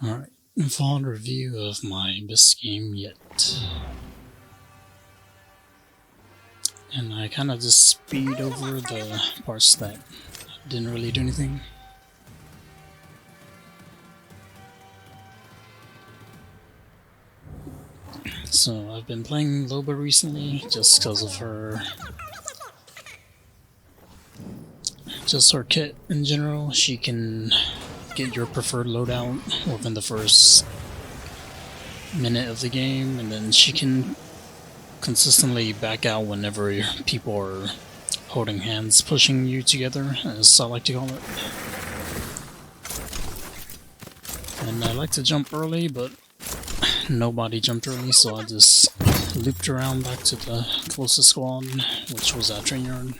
Alright, full review of my best game yet. And I kind of just speed over the parts that didn't really do anything. So I've been playing Loba recently just because of her kit in general. She can get your preferred loadout within the first minute of the game, and then she can consistently back out whenever people are holding hands, pushing you together, as I like to call it. And I like to jump early, but nobody jumped early, so I just looped around back to the closest squad, which was at train yard.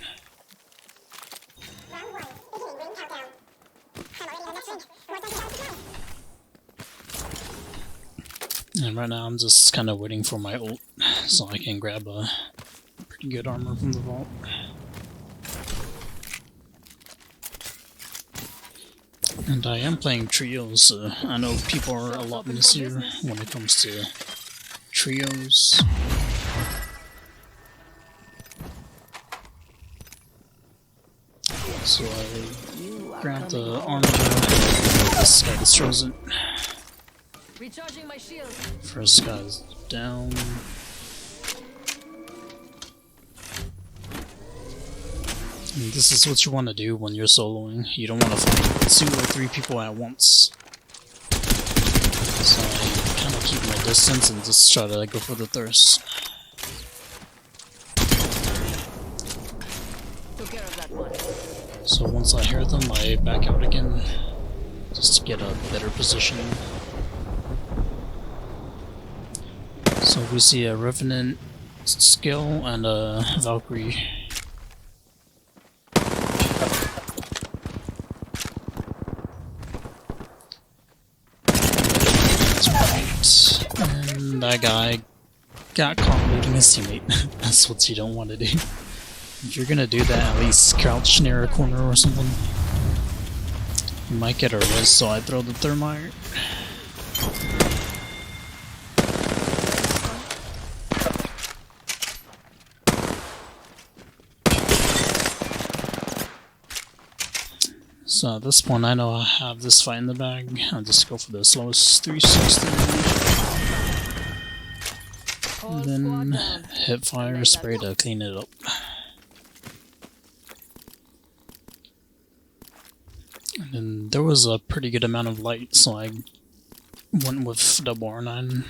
And right now I'm just kind of waiting for my ult so I can grab a pretty good armor from the vault. And I am playing trios, so I know people are a lot messier when it comes to trios. So I grabbed the armor, this guy destroys it. Recharging my shield. First guy's down. And this is what you want to do when you're soloing. You don't want to fight 2 or 3 people at once. So I kind of keep my distance and just try to go for the thirst. Took care of that one. So once I hear them, I back out again just to get a better position. So we see a Revenant skill and a Valkyrie. And that guy got caught looting his teammate. That's what you don't want to do. If you're gonna do that, at least crouch near a corner or something. You might get a res, so I throw the thermite. So at this point I know I have this fight in the bag. I'll just go for the slowest 360. And then hit fire spray to clean it up. And then there was a pretty good amount of light, so I went with double R9.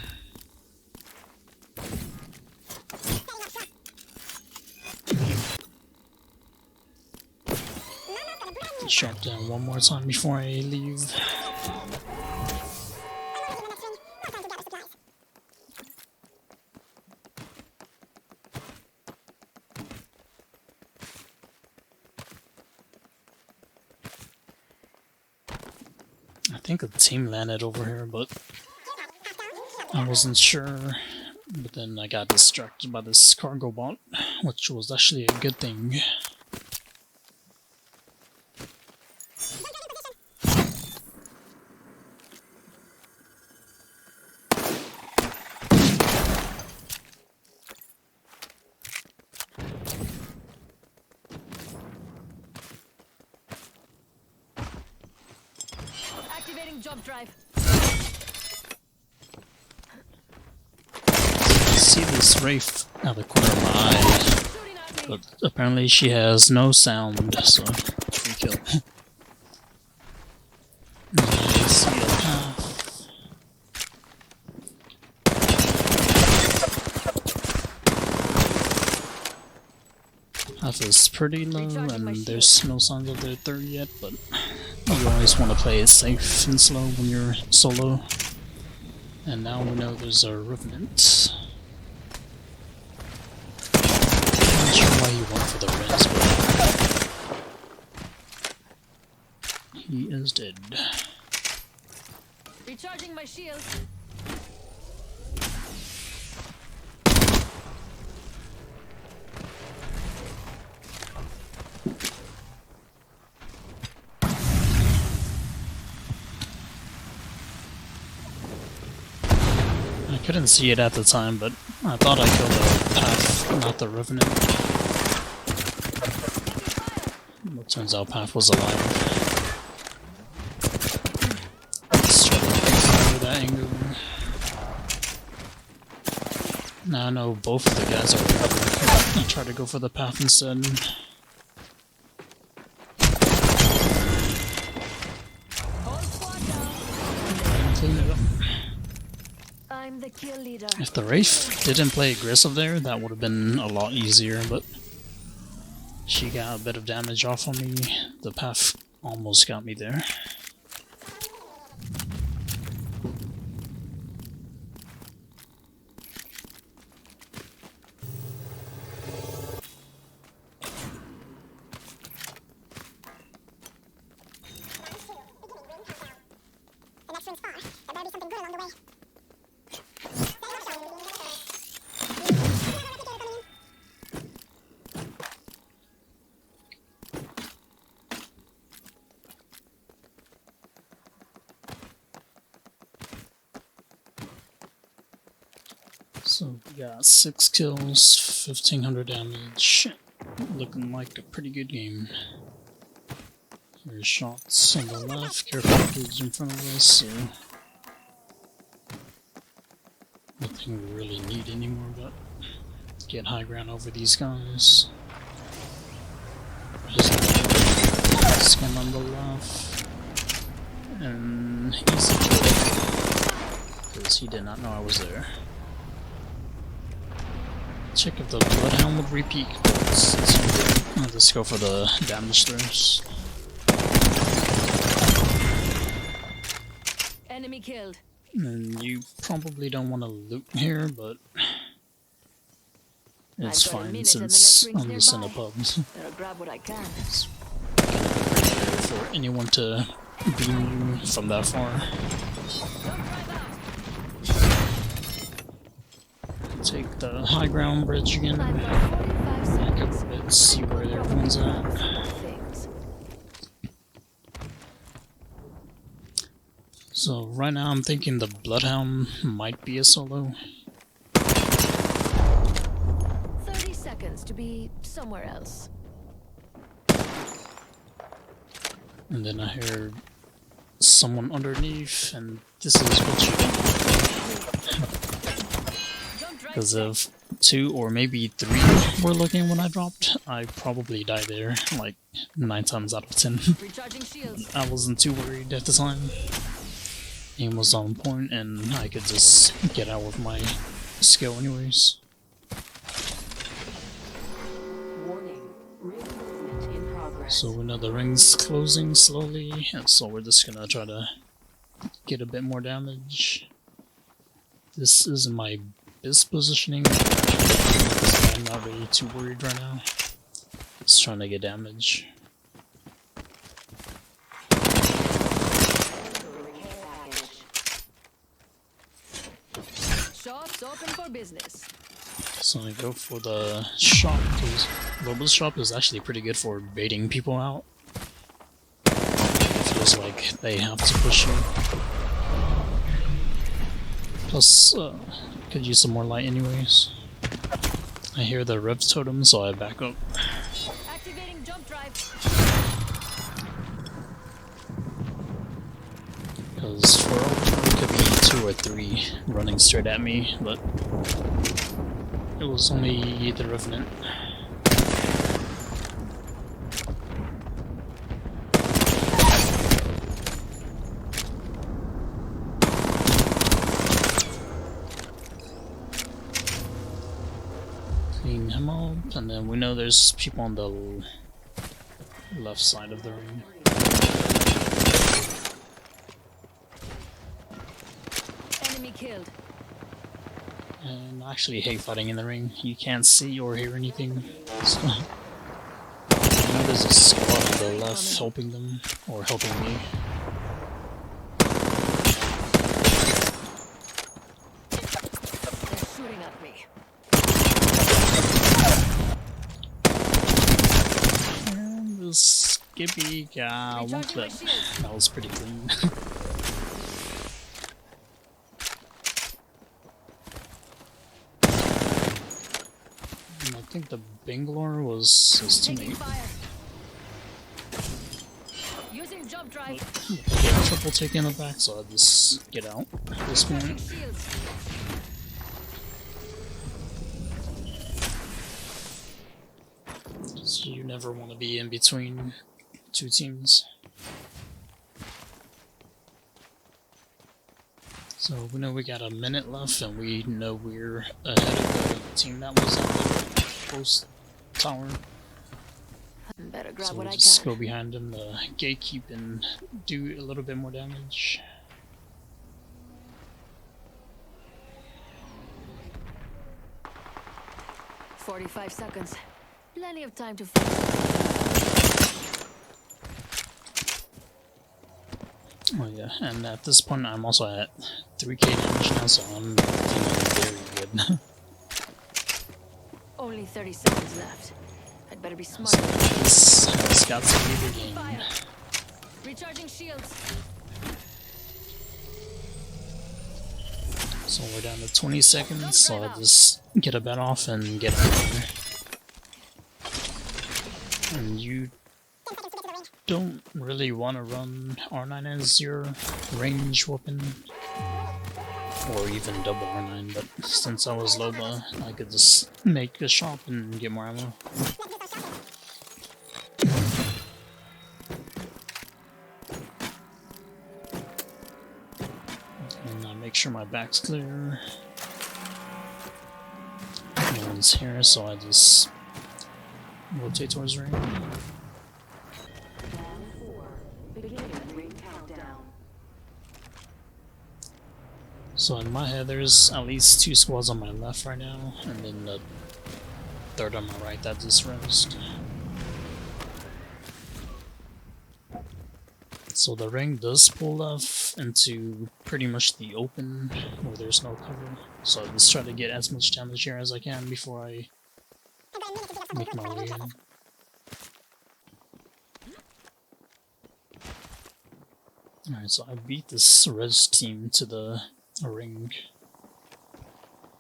Shot down one more time before I leave. I think a team landed over here, but I wasn't sure. But then I got distracted by this cargo bot, which was actually a good thing. Activating jump drive. I see this Wraith out of the corner of my eye, but apparently she has no sound, so free kill. I see a path. Path is pretty low, and there's no signs of their third yet, but you always want to play it safe and slow when you're solo. And now we know there's a Revenant. Not sure why he went for the res, but he is dead. Recharging my shield. couldn't see it at the time, but I thought I killed the Path, not the Revenant. It turns out Path was alive. Let's try to cover that angle. Now I know both of the guys are alive. I try to go for the Path instead. Clean it up. I'm the kill leader. If the Wraith didn't play aggressive there, that would have been a lot easier, but she got a bit of damage off on me. The Path almost got me there. So we got 6 kills, 1500 damage. Looking like a pretty good game. There's shots on the left, careful dudes in front of us, so nothing we really need anymore but get high ground over these guys. Just scan on the left. And easy kill. Because he did not know I was there. Check if the Bloodhound would repeat. Let's go for the damage throws. Enemy killed. And you probably don't want to loot here, but it's fine since I'm just in a pub. Better grab what I can. It's kind of rare for anyone to beam you from that far. Take the high ground bridge again. Back up a bit, see where everyone's at. So right now I'm thinking the Bloodhound might be a solo. 30 seconds to be somewhere else. And then I heard someone underneath, and this is what you don't. Because if 2 or maybe 3 were looking when I dropped, I probably died there, like 9 times out of 10. I wasn't too worried at the time. Aim was on point, and I could just get out with my skill anyways. So we know the ring's closing slowly, and so we're just gonna try to get a bit more damage. This isn't my best positioning, I'm not really too worried right now. Just trying to get damage. Shops open for business. So I go for the shop, because Robo's shop is actually pretty good for baiting people out. It feels like they have to push you. Plus, could use some more light anyways. I hear the rev totem, so I back up. Activating jump drive. Because for all it could be 2 or 3 running straight at me, but it was only the Revenant. Clean him up, and then we know there's people on the left side of the ring. Enemy killed. And I actually hate fighting in the ring. You can't see or hear anything. So I know there's a squad on the left helping them, or helping me. They're shooting at me. And the Skippy guy, one clip. That was pretty clean. think the Bangalore was his Taking teammate. fire. Using jump drive. Get triple take in the back, so I'll just get out at this Charging point. shields. So you never want to be in between two teams. So we know we got a minute left, and we know we're ahead of the team that was at the post tower. Better grab So what we'll I just can. go behind him to gatekeep and do a little bit more damage. "45 seconds. Plenty of time to fix. Oh yeah, and at this point I'm also at 3k damage now, so I'm feeling very good. Only 30 seconds left. I'd better be smart. So this has got to be the game. Fire. Recharging shields. So we're down to 20 seconds, so I'll just get a bet off and get out of here. And you don't really want to run R9 as your range weapon, or even double R9, but since I was Loba, I could just make a shop and get more ammo. And I make sure my back's clear. No one's here, so I just rotate towards ring. So in my head, there's at least 2 squads on my left right now, and then the third on my right that just rest. So the ring does pull off into pretty much the open where there's no cover. So I just try to get as much damage here as I can before I make my way in. Alright, so I beat this res team to the ring.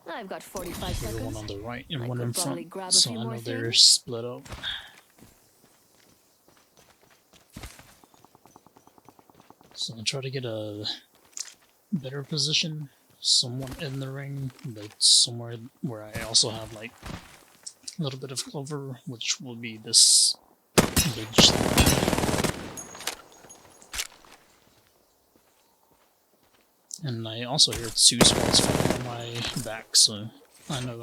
I've got 45 There's one seconds. on the right and I one could in probably front, grab a so few I know more they're things. split up. So I try to get a better position, somewhat in the ring, but somewhere where I also have like a little bit of clover, which will be this ridge. And I also hear 2 squads fighting on my back, so I know I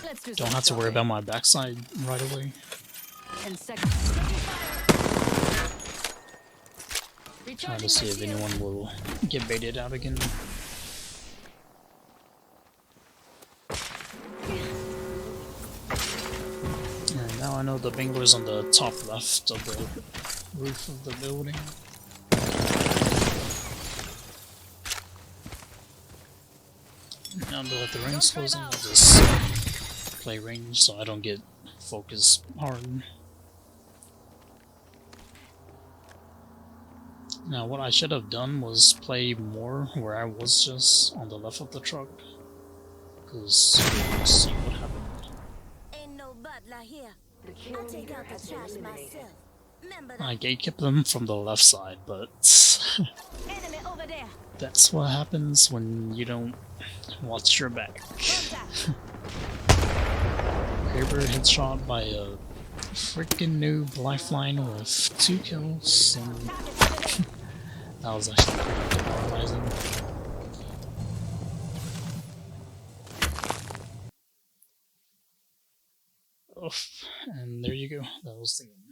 Let's do don't some have to worry shopping. about my backside right away. 10 seconds. Trying Recharging to see my if shield. anyone will get baited out again. And now I know the Bangler's on the top left of the roof of the building. Now that the ring's closing, I'll just play range so I don't get focused hard. Now what I should have done was play more where I was just on the left of the truck. Because we'll see what happened. Ain't no butler here. I'll take out the trash myself. Remember that. I gatekept them from the left side, but Enemy over there. that's what happens when you don't watch your back. Kraber headshot by a freaking noob lifeline with 2 kills, and that was actually pretty demoralizing. Oof, and there you go, that was the game.